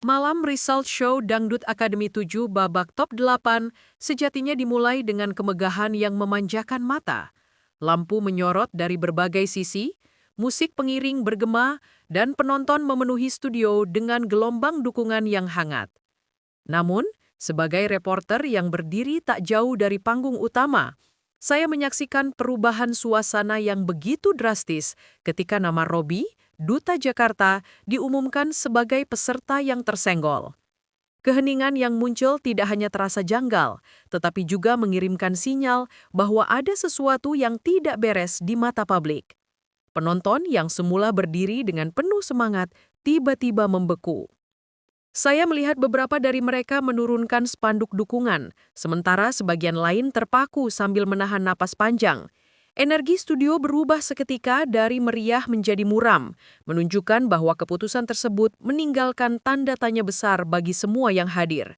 Malam Result Show Dangdut Akademi 7 babak top 8 sejatinya dimulai dengan kemegahan yang memanjakan mata. Lampu menyorot dari berbagai sisi, musik pengiring bergema, dan penonton memenuhi studio dengan gelombang dukungan yang hangat. Namun, sebagai reporter yang berdiri tak jauh dari panggung utama, saya menyaksikan perubahan suasana yang begitu drastis ketika nama Robby, Duta Jakarta, diumumkan sebagai peserta yang tersenggol. Keheningan yang muncul tidak hanya terasa janggal, tetapi juga mengirimkan sinyal bahwa ada sesuatu yang tidak beres di mata publik. Penonton yang semula berdiri dengan penuh semangat tiba-tiba membeku. Saya melihat beberapa dari mereka menurunkan spanduk dukungan, sementara sebagian lain terpaku sambil menahan napas panjang. Energi studio berubah seketika dari meriah menjadi muram, menunjukkan bahwa keputusan tersebut meninggalkan tanda tanya besar bagi semua yang hadir.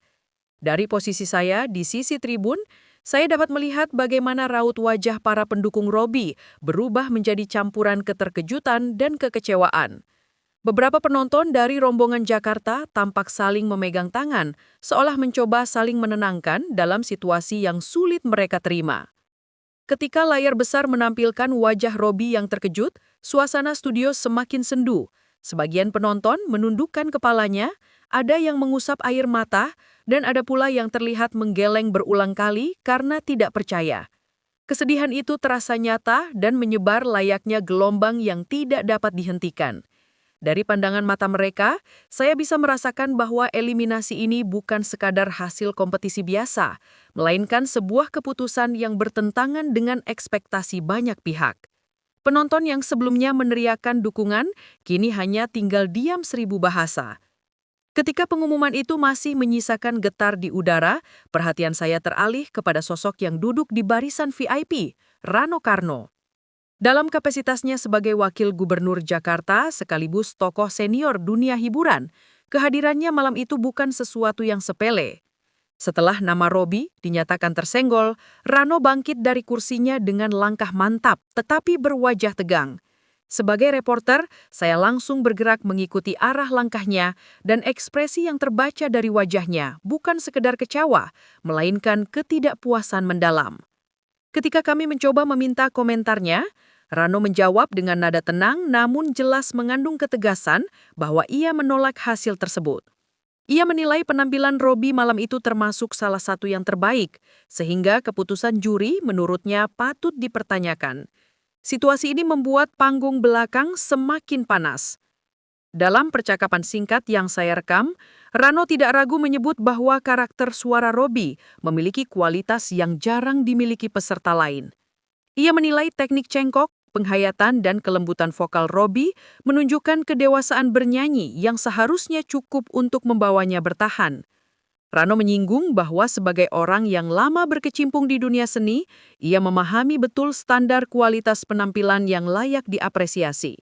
Dari posisi saya di sisi tribun, saya dapat melihat bagaimana raut wajah para pendukung Robby berubah menjadi campuran keterkejutan dan kekecewaan. Beberapa penonton dari rombongan Jakarta tampak saling memegang tangan, seolah mencoba saling menenangkan dalam situasi yang sulit mereka terima. Ketika layar besar menampilkan wajah Robby yang terkejut, suasana studio semakin sendu. Sebagian penonton menundukkan kepalanya, ada yang mengusap air mata, dan ada pula yang terlihat menggeleng berulang kali karena tidak percaya. Kesedihan itu terasa nyata dan menyebar layaknya gelombang yang tidak dapat dihentikan. Dari pandangan mata mereka, saya bisa merasakan bahwa eliminasi ini bukan sekadar hasil kompetisi biasa, melainkan sebuah keputusan yang bertentangan dengan ekspektasi banyak pihak. Penonton yang sebelumnya meneriakan dukungan, kini hanya tinggal diam 1000 bahasa. Ketika pengumuman itu masih menyisakan getar di udara, perhatian saya teralih kepada sosok yang duduk di barisan VIP, Rano Karno. Dalam kapasitasnya sebagai wakil gubernur Jakarta sekaligus tokoh senior dunia hiburan, kehadirannya malam itu bukan sesuatu yang sepele. Setelah nama Robby dinyatakan tersenggol, Rano bangkit dari kursinya dengan langkah mantap tetapi berwajah tegang. Sebagai reporter, saya langsung bergerak mengikuti arah langkahnya dan ekspresi yang terbaca dari wajahnya bukan sekedar kecewa, melainkan ketidakpuasan mendalam. Ketika kami mencoba meminta komentarnya, Rano menjawab dengan nada tenang namun jelas mengandung ketegasan bahwa ia menolak hasil tersebut. Ia menilai penampilan Robby malam itu termasuk salah satu yang terbaik, sehingga keputusan juri menurutnya patut dipertanyakan. Situasi ini membuat panggung belakang semakin panas. Dalam percakapan singkat yang saya rekam, Rano tidak ragu menyebut bahwa karakter suara Robby memiliki kualitas yang jarang dimiliki peserta lain. Ia menilai teknik cengkok, penghayatan, dan kelembutan vokal Robby menunjukkan kedewasaan bernyanyi yang seharusnya cukup untuk membawanya bertahan. Rano menyinggung bahwa sebagai orang yang lama berkecimpung di dunia seni, ia memahami betul standar kualitas penampilan yang layak diapresiasi.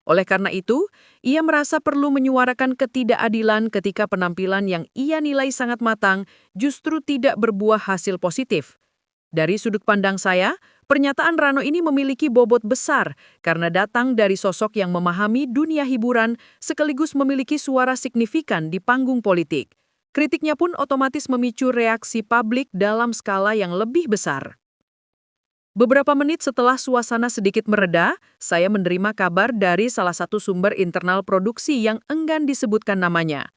Oleh karena itu, ia merasa perlu menyuarakan ketidakadilan ketika penampilan yang ia nilai sangat matang justru tidak berbuah hasil positif. Dari sudut pandang saya, pernyataan Rano ini memiliki bobot besar karena datang dari sosok yang memahami dunia hiburan sekaligus memiliki suara signifikan di panggung politik. Kritiknya pun otomatis memicu reaksi publik dalam skala yang lebih besar. Beberapa menit setelah suasana sedikit mereda, saya menerima kabar dari salah satu sumber internal produksi yang enggan disebutkan namanya.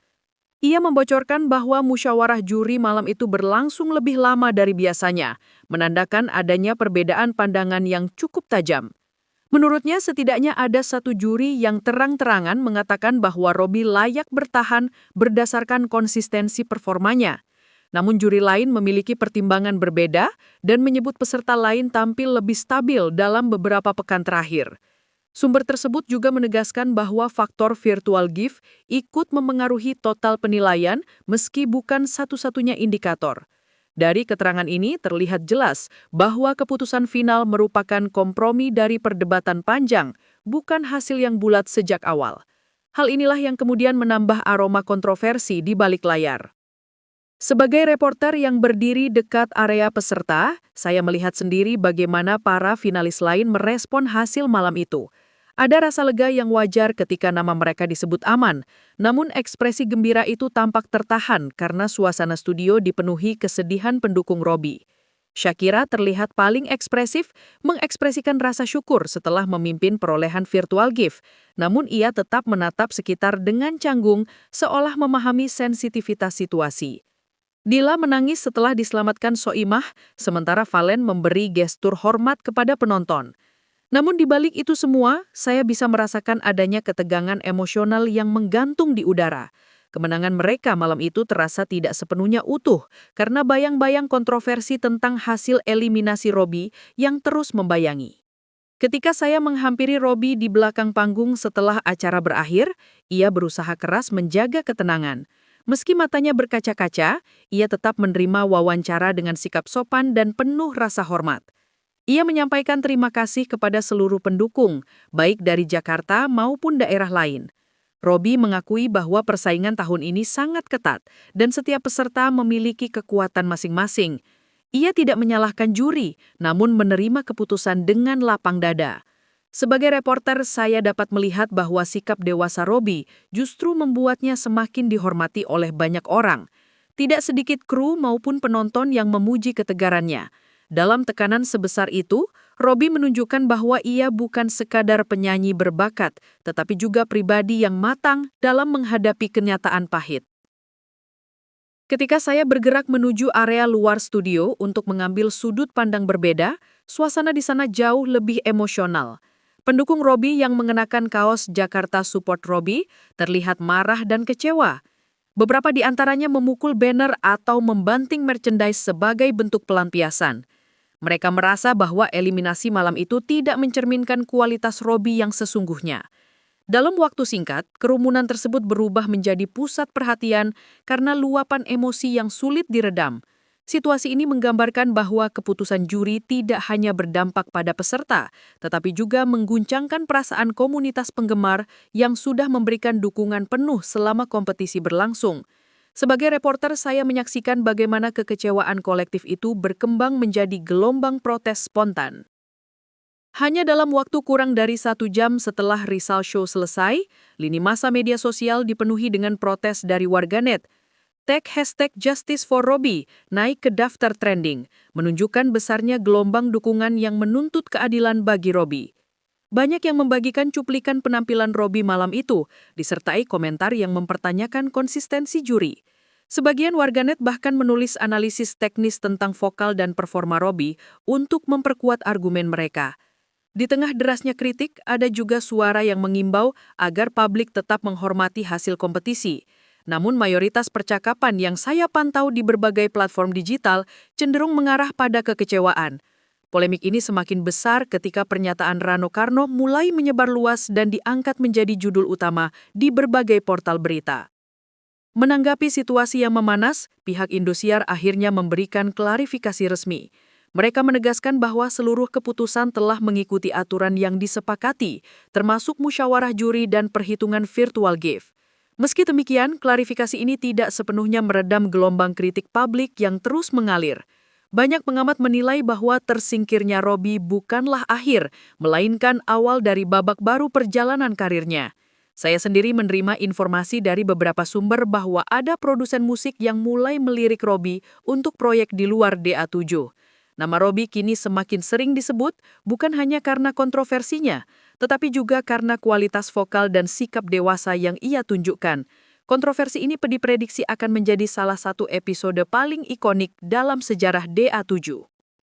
Ia membocorkan bahwa musyawarah juri malam itu berlangsung lebih lama dari biasanya, menandakan adanya perbedaan pandangan yang cukup tajam. Menurutnya setidaknya ada satu juri yang terang-terangan mengatakan bahwa Robby layak bertahan berdasarkan konsistensi performanya. Namun juri lain memiliki pertimbangan berbeda dan menyebut peserta lain tampil lebih stabil dalam beberapa pekan terakhir. Sumber tersebut juga menegaskan bahwa faktor virtual gift ikut memengaruhi total penilaian meski bukan satu-satunya indikator. Dari keterangan ini terlihat jelas bahwa keputusan final merupakan kompromi dari perdebatan panjang, bukan hasil yang bulat sejak awal. Hal inilah yang kemudian menambah aroma kontroversi di balik layar. Sebagai reporter yang berdiri dekat area peserta, saya melihat sendiri bagaimana para finalis lain merespon hasil malam itu. Ada rasa lega yang wajar ketika nama mereka disebut aman, namun ekspresi gembira itu tampak tertahan karena suasana studio dipenuhi kesedihan pendukung Robby. Shakira terlihat paling ekspresif mengekspresikan rasa syukur setelah memimpin perolehan virtual gift, namun ia tetap menatap sekitar dengan canggung seolah memahami sensitivitas situasi. Dila menangis setelah diselamatkan Soimah, sementara Valen memberi gestur hormat kepada penonton. Namun di balik itu semua, saya bisa merasakan adanya ketegangan emosional yang menggantung di udara. Kemenangan mereka malam itu terasa tidak sepenuhnya utuh karena bayang-bayang kontroversi tentang hasil eliminasi Robby yang terus membayangi. Ketika saya menghampiri Robby di belakang panggung setelah acara berakhir, ia berusaha keras menjaga ketenangan. Meski matanya berkaca-kaca, ia tetap menerima wawancara dengan sikap sopan dan penuh rasa hormat. Ia menyampaikan terima kasih kepada seluruh pendukung, baik dari Jakarta maupun daerah lain. Robby mengakui bahwa persaingan tahun ini sangat ketat dan setiap peserta memiliki kekuatan masing-masing. Ia tidak menyalahkan juri, namun menerima keputusan dengan lapang dada. Sebagai reporter, saya dapat melihat bahwa sikap dewasa Robby justru membuatnya semakin dihormati oleh banyak orang. Tidak sedikit kru maupun penonton yang memuji ketegarannya. Dalam tekanan sebesar itu, Robby menunjukkan bahwa ia bukan sekadar penyanyi berbakat, tetapi juga pribadi yang matang dalam menghadapi kenyataan pahit. Ketika saya bergerak menuju area luar studio untuk mengambil sudut pandang berbeda, suasana di sana jauh lebih emosional. Pendukung Robby yang mengenakan kaos Jakarta Support Robby terlihat marah dan kecewa. Beberapa di antaranya memukul banner atau membanting merchandise sebagai bentuk pelampiasan. Mereka merasa bahwa eliminasi malam itu tidak mencerminkan kualitas Robby yang sesungguhnya. Dalam waktu singkat, kerumunan tersebut berubah menjadi pusat perhatian karena luapan emosi yang sulit diredam. Situasi ini menggambarkan bahwa keputusan juri tidak hanya berdampak pada peserta, tetapi juga mengguncangkan perasaan komunitas penggemar yang sudah memberikan dukungan penuh selama kompetisi berlangsung. Sebagai reporter, saya menyaksikan bagaimana kekecewaan kolektif itu berkembang menjadi gelombang protes spontan. Hanya dalam waktu kurang dari 1 jam setelah result show selesai, lini masa media sosial dipenuhi dengan protes dari warganet. Tag #Justice for Robby naik ke daftar trending, menunjukkan besarnya gelombang dukungan yang menuntut keadilan bagi Robby. Banyak yang membagikan cuplikan penampilan Robby malam itu, disertai komentar yang mempertanyakan konsistensi juri. Sebagian warganet bahkan menulis analisis teknis tentang vokal dan performa Robby untuk memperkuat argumen mereka. Di tengah derasnya kritik, ada juga suara yang mengimbau agar publik tetap menghormati hasil kompetisi. Namun mayoritas percakapan yang saya pantau di berbagai platform digital cenderung mengarah pada kekecewaan. Polemik ini semakin besar ketika pernyataan Rano Karno mulai menyebar luas dan diangkat menjadi judul utama di berbagai portal berita. Menanggapi situasi yang memanas, pihak Indosiar akhirnya memberikan klarifikasi resmi. Mereka menegaskan bahwa seluruh keputusan telah mengikuti aturan yang disepakati, termasuk musyawarah juri dan perhitungan virtual gift. Meski demikian, klarifikasi ini tidak sepenuhnya meredam gelombang kritik publik yang terus mengalir. Banyak pengamat menilai bahwa tersingkirnya Robby bukanlah akhir, melainkan awal dari babak baru perjalanan karirnya. Saya sendiri menerima informasi dari beberapa sumber bahwa ada produsen musik yang mulai melirik Robby untuk proyek di luar DA7. Nama Robby kini semakin sering disebut bukan hanya karena kontroversinya, tetapi juga karena kualitas vokal dan sikap dewasa yang ia tunjukkan. Kontroversi ini diprediksi akan menjadi salah satu episode paling ikonik dalam sejarah DA7.